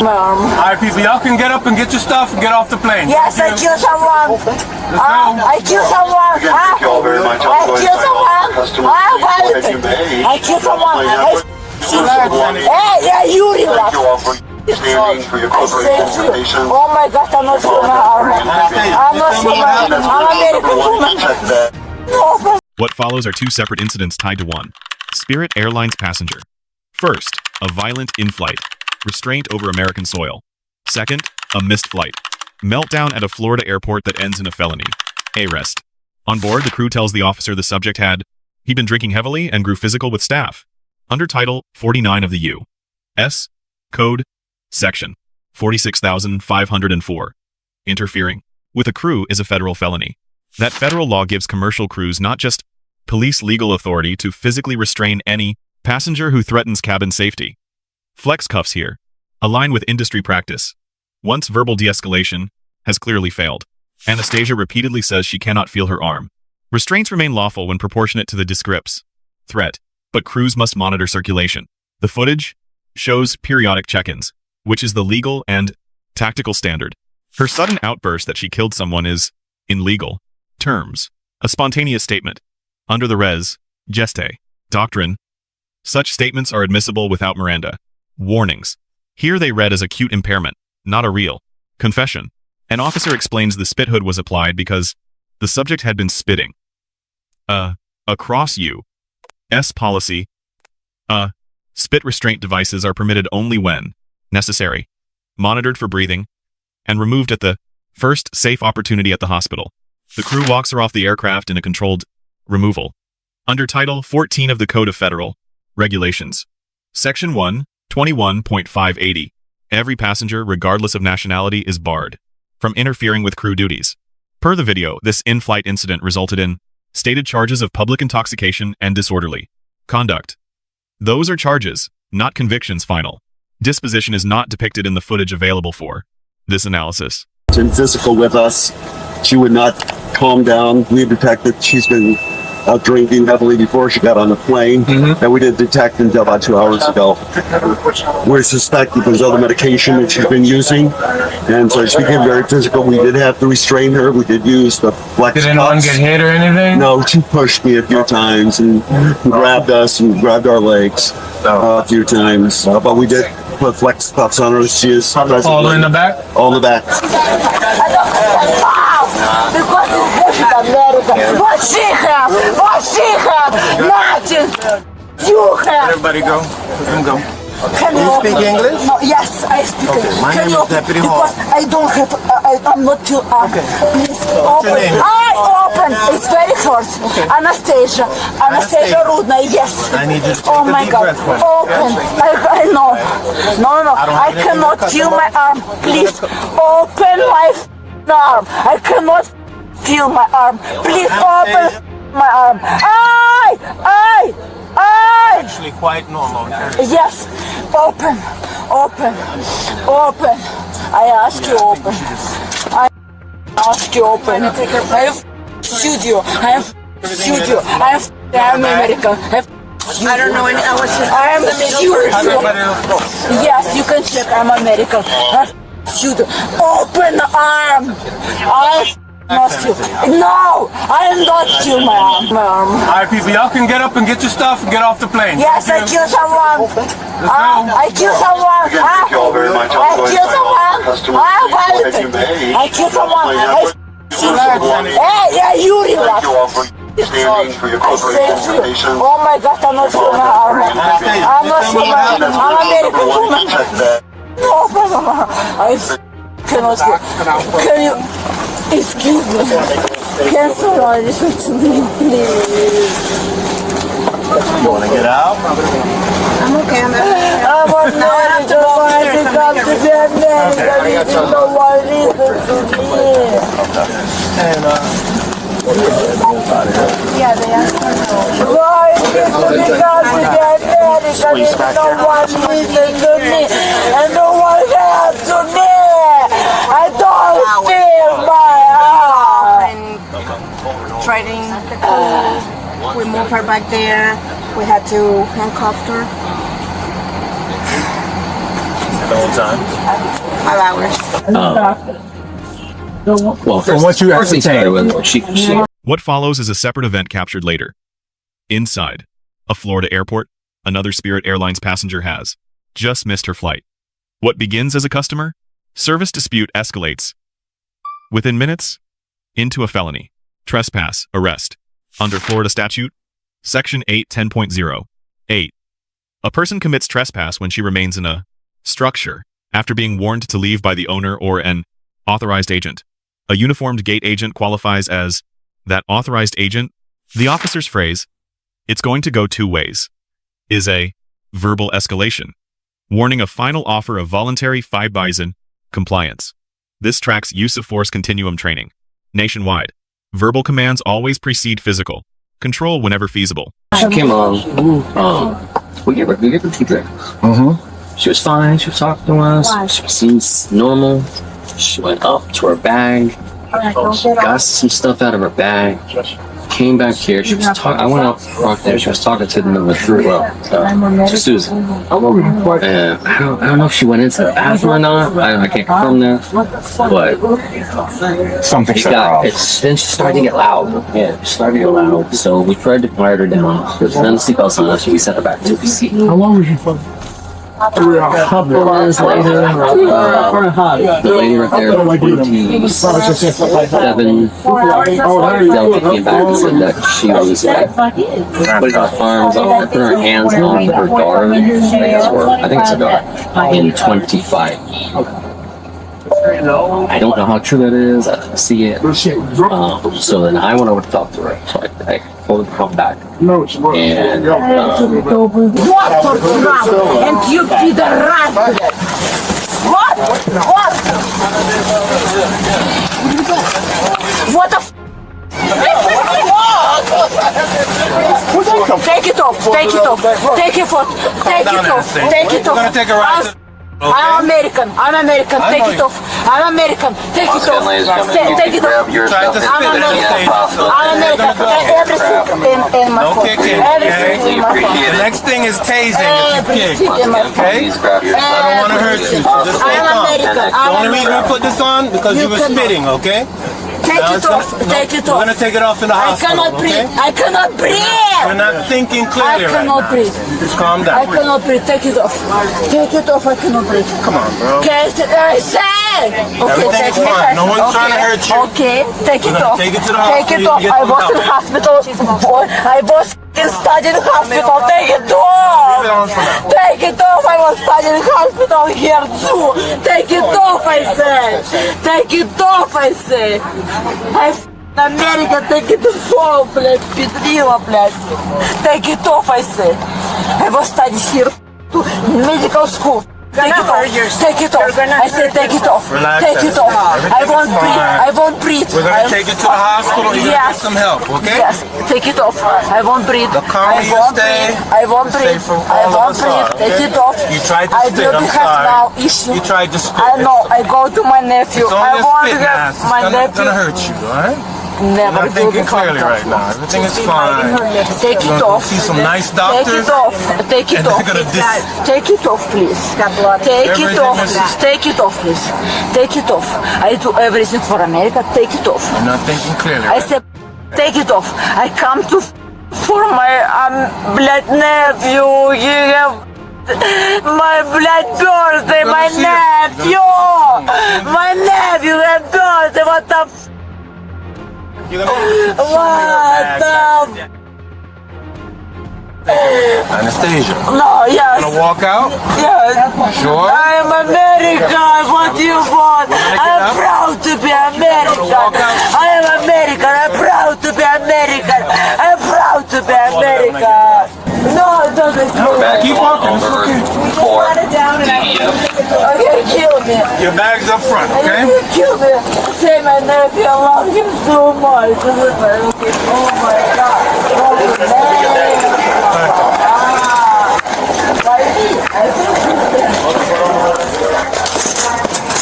Alright, people, y'all can get up and get your stuff and get off the plane. Yes, I killed someone. I killed someone. I killed someone. I killed someone. Hey, you relax. I said to you. Oh my God, I'm not human. I'm not human. I'm American woman. What follows are two separate incidents tied to one. Spirit Airlines passenger. First, a violent in-flight. Restraint over American soil. Second, a missed flight. Meltdown at a Florida airport that ends in a felony. Arrest. On board, the crew tells the officer the subject he'd been drinking heavily and grew physical with staff. Under Title 49 of the U.S. Code, Section 46,504. Interfering with a crew is a federal felony. That federal law gives commercial crews not just police legal authority to physically restrain any passenger who threatens cabin safety. Flex cuffs here align with industry practice. Once verbal de-escalation has clearly failed, Anastasia repeatedly says she cannot feel her arm. Restraints remain lawful when proportionate to the descript's threat, but crews must monitor circulation. The footage shows periodic check-ins, which is the legal and tactical standard. Her sudden outburst that she killed someone is, in legal terms, a spontaneous statement. Under the res geste doctrine, such statements are admissible without Miranda warnings. Here they read as acute impairment, not a real confession. An officer explains the spit hood was applied because the subject had been spitting. Across U.S. policy, spit restraint devices are permitted only when necessary, monitored for breathing, and removed at the first safe opportunity at the hospital. The crew walks her off the aircraft in a controlled removal. Under Title 14 of the Code of Federal Regulations, Section 121.580, every passenger, regardless of nationality, is barred from interfering with crew duties. Per the video, this in-flight incident resulted in stated charges of public intoxication and disorderly conduct. Those are charges, not convictions. Final disposition is not depicted in the footage available for this analysis. And physical with us. She would not calm down. We detected she's been drinking heavily before she got on the plane, and we didn't detect until about 2 hours ago. We suspect that there's other medication that she's been using, and so she became very physical. We did have to restrain her. We did use the flex cuffs. Did anyone get hit or anything? No, she pushed me a few times and grabbed us and grabbed our legs a few times, but we did put flex cuffs on her. She is all in the back? All in the back. Because it's bullshit America. What she have? What she have? Nothing. You have. Everybody go. Let them go. Can you speak English? No, yes, I speak English. My name is Deputy Hall. Because I don't have, I'm not too, please open. name? I open. It's very close. Okay. Anastasia Rudna, yes. I need you to take Oh a my deep God. breath for me. Open. I know. No. I cannot feel my arm. Please open my arm. I cannot feel my arm. Please open my arm. Actually quite normal. Yes, open. I ask you open. I have studio. I am American. I don't know any. I am serious. Yes, you can check. I'm American. Studio. Open the arm. No, I am not kill my arm. Alright, people, y'all can get up and get your stuff and get off the plane. Yes, I killed someone. I killed someone. I killed someone. Hey, you relax. I said to you. Oh my God, I'm not human. I'm not human. I'm American woman. No, I cannot. Can you? Excuse me. Can someone listen to me, please? You want to get out? I'm okay. I'm American. I come to be American. No one listen to me. And yeah, they are. Why did you come to be American? No one listen to me, and no one helps to me. I don't feel my Trading the crew. We moved her back there. We had to handcuff her. the whole time? 5 hours. Well, From what you ascertained. she What follows is a separate event captured later. Inside a Florida airport, another Spirit Airlines passenger has just missed her flight. What begins as a customer service dispute escalates within minutes into a felony, trespass, arrest, under Florida statute, section 810.08. A person commits trespass when she remains in a structure after being warned to leave by the owner or an authorized agent. A uniformed gate agent qualifies as that authorized agent. The officer's phrase, "It's going to go two ways," is a verbal escalation, warning a final offer of voluntary 5 bison compliance. This tracks use of force continuum training. Nationwide, verbal commands always precede physical control whenever feasible. She came on. We gave her 2 drinks. She was fine. She was talking to us. She seems normal. She went up to her bag, got some stuff out of her bag, came back here. She was talking. I went up there. She was talking to the crew, to Susan. I don't know if she went into the bathroom or not. I can't confirm that. But Something then she started to get loud. Yeah, she started to get loud. So we tried to quiet her down. There's none of the seatbelts on us, so we sent her back to the seat. How long was you fucking? A couple minutes later, the lady right there, 47, came back and said that she was putting her arms on, putting her hands on her daughter, I think it's a daughter, in 25. I don't know how true that is. I didn't see it. So then I went over to talk to her. So I told her to come back. And And you did the right. What? What the Take it off. Take it off. Take it off. Take it off. Take it off. We're gonna take a ride. I'm American. I'm American. Take it off. I'm American. Take it off. Take it off. I'm American. I'm American. Everything in my phone. Everything in my phone. The next thing is tasing if you kick. Okay? I don't want to hurt you. So just stay I'm calm. American. The only reason we put this on because you were spitting, okay? Take it off. Take it off. We're gonna take it off in the I hospital. cannot breathe. Okay? I cannot breathe. You're not thinking clearly I cannot right breathe. now. Just calm I down. cannot breathe. Take it off. Take it off. I cannot breathe. Come on, bro. Okay, say. Everything is fine. No one's trying to hurt you. Okay, take it off. Take it to the Take it hospital. off. I was in hospital. I was studying in hospital. Take it off. Take it off. I was studying in hospital here too. Take it off, I said. Take it off, I say. America, take it off, блядь, педрила, блядь. Take it off, I say. I was studying here too, in medical school. Take it off. Take it off. I said take it off. Relax. Take it off. I won't breathe. I won't breathe. We're gonna take you to the hospital. You're gonna get Yes. some help, okay? Yes. Take it off. I won't breathe. The calmer you stay, I won't breathe. safer I all of won't us breathe. are, Take okay? it off. You tried to I spit, don't I'm have sorry. now issue. You tried to spit. I know. I go to my nephew. It's only I a want spit to have mask. my It's nephew. gonna hurt you, alright? Never You're not do thinking the clearly contact. right now. Everything is fine. Take it You're gonna off. see some nice Take doctors. it off. Take it and they're off. gonna Take it off, please. Take it off. Everything is- Take it off, please. Take it off. I do everything for America. Take it off. You're not thinking clearly. I said, take it off. I come to for my blood nephew. You have my blood birthday. My nephew. My nephew have birthday. What the? You're gonna What the? Anastasia. No, yes. Gonna walk out? Yes. Sure. I am American. What do you want? I am proud to be American. I am American. I'm proud to be American. I'm proud to be American. No, it doesn't kill me. Keep walking. It's okay. Put it down and okay, kill me. Your bag's up front, okay? You kill me. Say my nephew, I love him so much. Oh my God. Oh man.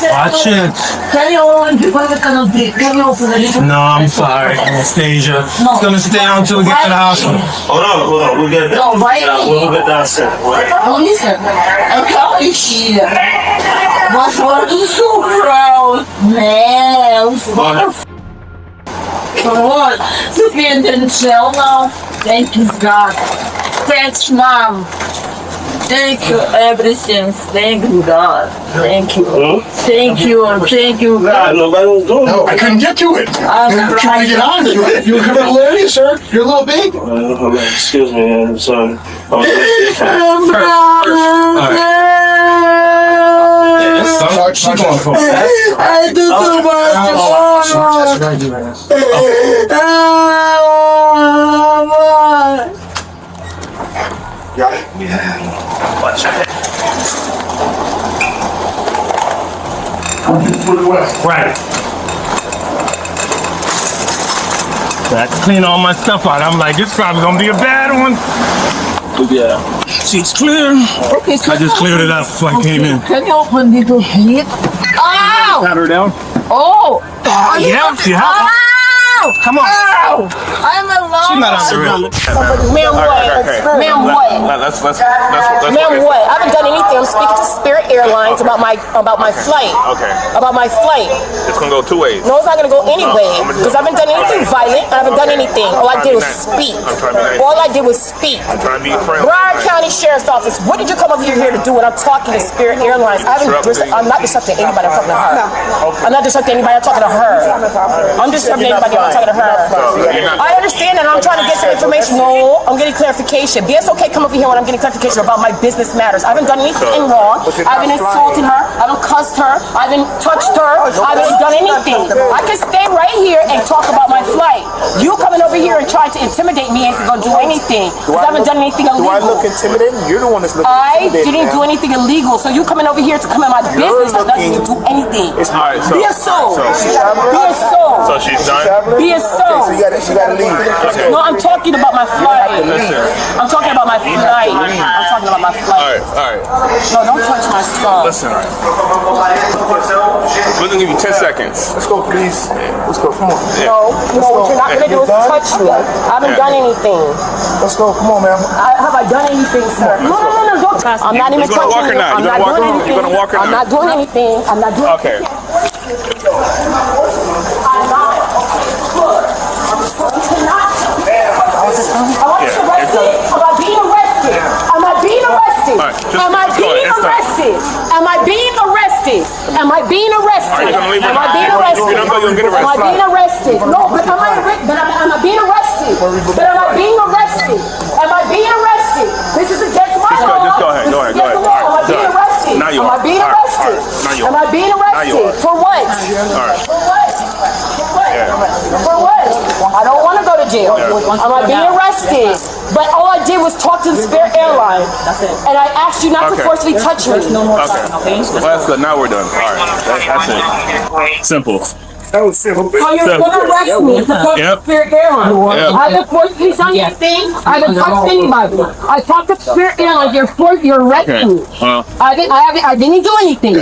Watch it. Can you open before we cannot breathe? Can you open a little? No, I'm sorry, Anastasia. It's gonna stay on until we get to the hospital. Hold on, we'll get No, why? we'll get downstairs. Oh, listen. I can't hear. I'm so proud, man. For what? To be in the jail now. Thank you, God. Thanks, Mom. Thank you, everything. Thank you, God. Thank you. Thank you, God. No, I couldn't get to it. I'm trying to get on it. You're a criminal area, sir. You're a little big. Excuse me, I'm sorry. I do too much. Watch your head. Right. So I had to clean all my stuff out. I'm like, this probably gonna be a bad one. Yeah. She's clear. Okay, so I just cleared it up before I came in. can you open this please? Ow! Pat her down. Oh! Yeah, she has. Ow! Come on. Ow! I'm alone. She's not on the real. Ma'am, what? Ma'am, what? Let's Ma'am, what? I haven't done anything. I'm speaking to Spirit Airlines about my flight. Okay. About my flight. It's gonna go two ways. No, it's not gonna go any way because I haven't done anything violent. I haven't done anything. All I did was speak. All I did was speak. I'm trying to be friendly. Broward County Sheriff's Office. What did you come over here to do when I'm talking to Spirit Airlines? I'm not disrupting anybody. I'm talking to her. I'm not disrupting anybody. I'm talking to her. I'm disrupting anybody. I'm talking to her. I understand that I'm trying to get some information. No, I'm getting clarification. Yes, okay, come over here when I'm getting clarification about my business matters. I haven't done anything wrong. I haven't insulted her. I haven't cussed her. I haven't touched her. I haven't done anything. I can stay right here and talk about my flight. You coming over here and trying to intimidate me ain't gonna do anything. Because I haven't done anything illegal. Do I look intimidating? You're the one that's looking I intimidating. didn't do anything illegal. So you coming over here to come in my business has nothing to do anything. Alright, Be a soul. Be a so soul. she's done. Be a soul. You gotta leave. Okay. No, I'm talking about my flight. I'm talking about my flight. I'm talking about my flight. Alright. No, don't touch my stuff. Listen. We're gonna give you 10 seconds. Let's go, please. Let's go. Come on. No, what you're not gonna do is touch me. I haven't done anything. Let's go. Come on, man. Have I done anything, sir? No, don't. I'm not even You gonna walk touching or you. not? I'm You not gonna walk doing or- anything. you gonna walk or I'm not? not doing anything. I'm not doing Okay. anything. I'm not. Look, I'm cannot. I want you arrested. Am I being arrested? Am I being arrested? All right, just- Am I just go being ahead. It's time. arrested? Am I being arrested? Am I being arrested? Are you gonna leave Am I it? being If you arrested? don't go, you'll get Am I arrested. being arrested? No, but am I being arrested? But am I being arrested? Am I being arrested? This is against my law. Just go ahead. This Go is ahead. Go against ahead. the law. Am I All right, being done. arrested? Now you Am I are. being All right, arrested? all right. Now you Am are. I being Now you arrested? are. For what? All right. For what? For what? I don't want to go to jail. Am I being arrested? But all I did was talk to the Spirit Airlines. And I asked you not to Okay. forcibly touch me. Okay. Well, that's good. Now we're done. All right. That's it. Simple. That was simple. So you're going to arrest me to talk to Yep. Spirit Airlines. Yep. I haven't forcibly done anything. I haven't touched anybody. I talked to Spirit Airlines. You're arresting me. Well, I didn't do anything.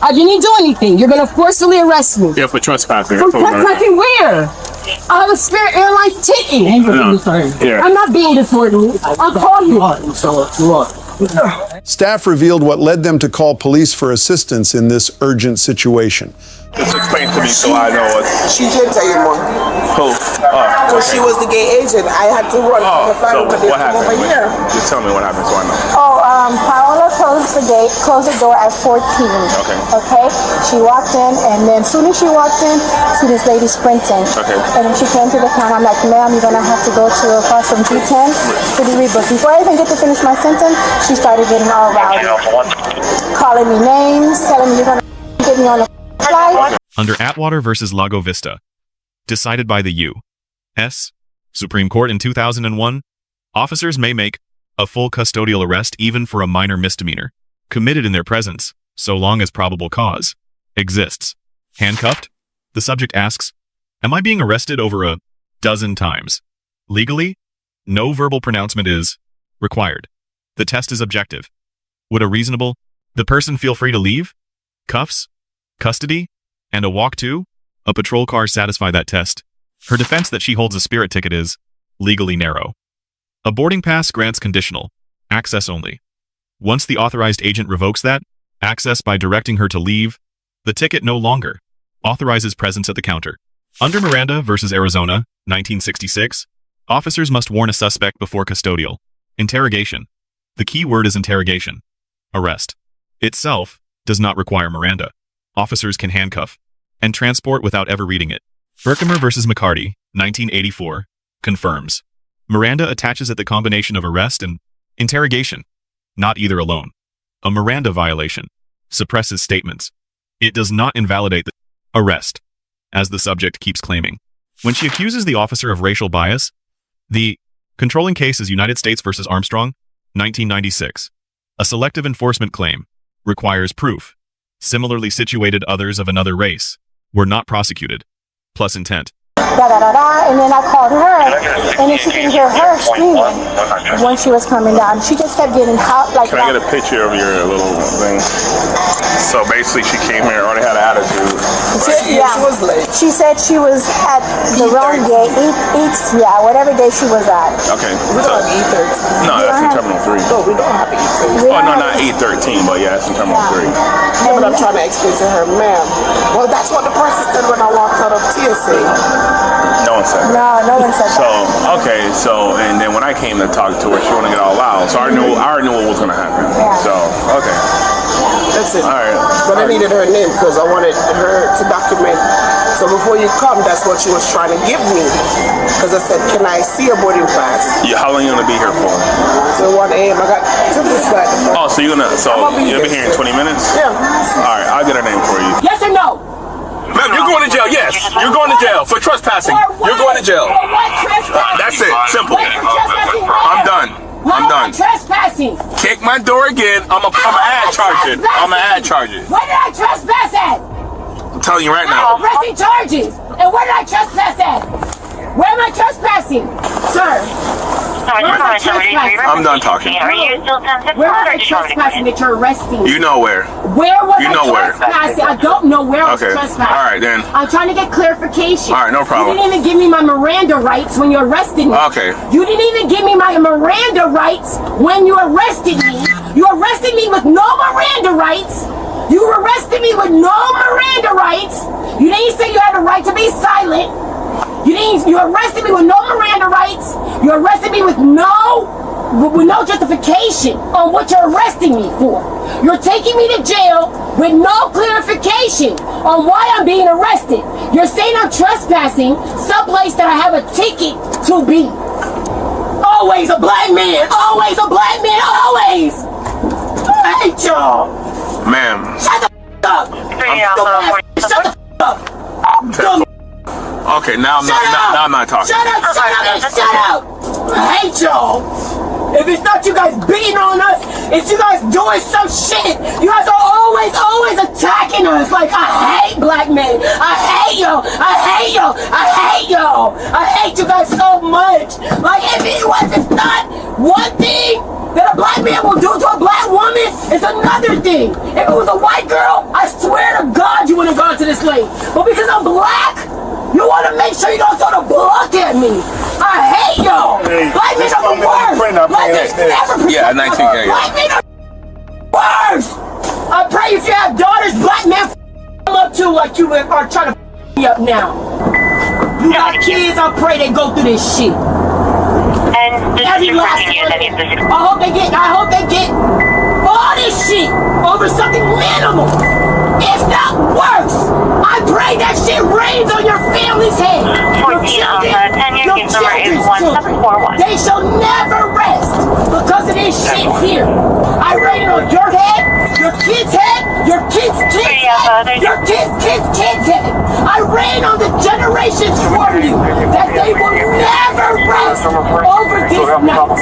I didn't do anything. You're going to forcibly arrest me. yeah, for trespassing. From trespassing where? I have a Spirit Airlines ticket. Here. I'm not being disorderly. I'm talking. Staff revealed what led them to call police for assistance in this urgent situation. Just explain to me so I know what's She did tell you more. cool. So she was the gay agent. I had to run from the So family, but they what come over happened? here. Just tell me what happened so I know. Paola closed the door at 14. Okay. Okay? She walked in, and then as soon as she walked in, see this lady sprinting. Okay. And when she came to the counter, I'm like, ma'am, you're going to have to go to across from G10 to be rebooked. Before I even get to finish my sentence, she started getting all rowdy. Calling me names, telling me you're going to get me on a flight. Under Atwater versus Lago Vista, decided by the U.S. Supreme Court in 2001, officers may make a full custodial arrest even for a minor misdemeanor committed in their presence, so long as probable cause exists. Handcuffed, the subject asks, "Am I being arrested over a dozen times?" Legally, no verbal pronouncement is required. The test is objective. Would the person feel free to leave? Cuffs, custody, and a walk to a patrol car satisfy that test. Her defense that she holds a Spirit ticket is legally narrow. A boarding pass grants conditional access only. Once the authorized agent revokes that Access by directing her to leave. The ticket no longer authorizes presence at the counter. Under Miranda versus Arizona, 1966, officers must warn a suspect before custodial interrogation. The key word is interrogation. Arrest itself does not require Miranda. Officers can handcuff and transport without ever reading it. Berkemer versus McCarty, 1984, confirms. Miranda attaches at the combination of arrest and interrogation, not either alone. A Miranda violation suppresses statements. It does not invalidate the arrest, as the subject keeps claiming. When she accuses the officer of racial bias, the controlling case is United States versus Armstrong, 1996. A selective enforcement claim requires proof. Similarly situated others of another race were not prosecuted, plus intent. And then I called her, and then she could hear her screaming when she was coming down. She just kept getting hot like Can I get a picture of your little thing? So basically she came here, already had an attitude. She was late. She said she was at the wrong day, whatever day she was at. Okay. We don't have E13. No, that's in Terminal 3. No, we don't have E13. Oh, no, not E13, but yeah, that's in Terminal 3. Yeah, but I'm trying to explain to her, ma'am. Well, that's what the person said when I walked out of TSA. No one said that. No one said that. So, okay, and then when I came to talk to her, she wanted to get all loud. So I already knew what was going to happen. Yeah. So, okay. That's it. All right. But I needed her name because I wanted her to document. So before you come, that's what she was trying to give me. Because I said, can I see a boarding pass? How long are you going to be here for? So 1 a.m. I got to this side. Oh, so you'll be here in 20 minutes? Yeah. All right, I'll get her name for you. Yes or no? Ma'am, you're going to jail, yes. You're going to jail for trespassing. You're going to jail. For what trespassing? That's it, simple. Wait, for trespassing where? I'm done. I'm done. Trespassing. Kick my door again. I'm a ad charge it. I'm a ad charge it. Where did I trespass at? I'm telling you right I'm now. pressing charges. And where did I trespass at? Where am I trespassing? Sir. I'm done talking. Are you still tempted? Where was I trespassing that you're arresting? You know where. Where was You I know where. trespassing? I don't know where I was Okay. trespassing. All right, then. I'm trying to get clarification. All right, no problem. You didn't even give me my Miranda rights when you arrested me. Okay. You didn't even give me my Miranda rights when you arrested me. You arrested me with no Miranda rights. You arrested me with no Miranda rights. You didn't say you had a right to be silent. You arrested me with no Miranda rights. You arrested me with no justification on what you're arresting me for. You're taking me to jail with no clarification on why I'm being arrested. You're saying I'm trespassing someplace that I have a ticket to be. Always a black man. Always a black man. Always. I hate y'all. Ma'am. Shut the f*** up. Shut the f*** up. Dumb. Okay, now I'm not talking. Shut up! I hate y'all! If it's not you guys beating on us, it's you guys doing some shit! You guys are always attacking us! Like, I hate black men! I hate y'all! I hate y'all! I hate y'all! I hate you guys so much! Like, if it was not one thing that a black man will do to a black woman, it's another thing! If it was a white girl, I swear to God you wouldn't have gone to this lane! But because I'm black, you want to make sure you don't throw the block at me. I hate y'all. Black men are the worst. Black men never protect. Yeah, 19K. Black men are worst. I pray if you have daughters, black men them up too, like you are trying to me up now. You got kids, I pray they go through this shit. And every last one. I hope they get all this shit over something minimal. If not worse, I pray that shit rains on your family's head. Your children's children. They shall never rest because of this shit here. I rain on your head, your kid's head, your kid's head, your kid's head. I rain on the generations for you that they will never rest over this night.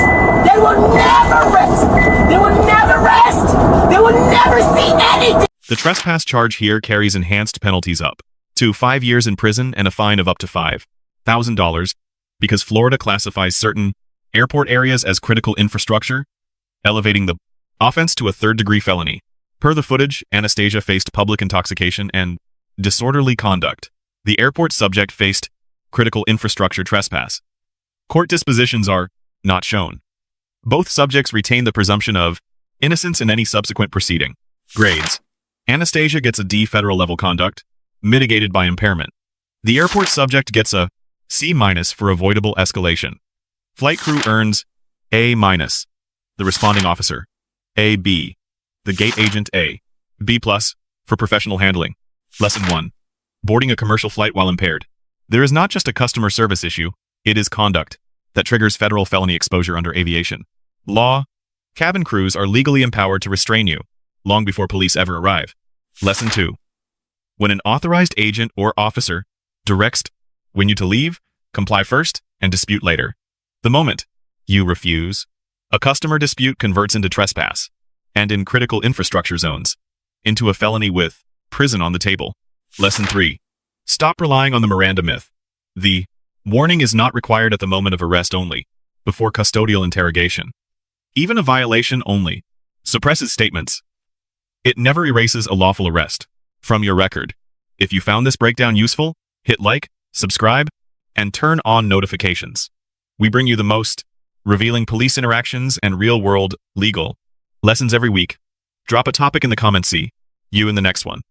They will never rest. They will never rest. They will never see anything. The trespass charge here carries enhanced penalties up to 5 years in prison and a fine of up to $5,000 because Florida classifies certain airport areas as critical infrastructure, elevating the offense to a third-degree felony. Per the footage, Anastasia faced public intoxication and disorderly conduct. The airport subject faced critical infrastructure trespass. Court dispositions are not shown. Both subjects retain the presumption of innocence in any subsequent proceeding. Grades. Anastasia gets a D federal level conduct, mitigated by impairment. The airport subject gets a C- for avoidable escalation. Flight crew earns A-. The responding officer, A-B. The gate agent, A. B+ for professional handling. Lesson 1. Boarding a commercial flight while impaired. There is not just a customer service issue, it is conduct that triggers federal felony exposure under aviation law. Cabin crews are legally empowered to restrain you, long before police ever arrive. Lesson 2. When an authorized agent or officer directs when you to leave, comply first and dispute later. The moment you refuse, a customer dispute converts into trespass, and in critical infrastructure zones, into a felony with prison on the table. Lesson 3. Stop relying on the Miranda myth. The warning is not required at the moment of arrest only, before custodial interrogation. Even a violation only suppresses statements. It never erases a lawful arrest from your record. If you found this breakdown useful, hit like, subscribe, and turn on notifications. We bring you the most revealing police interactions and real-world legal lessons every week. Drop a topic in the comments. See you in the next one.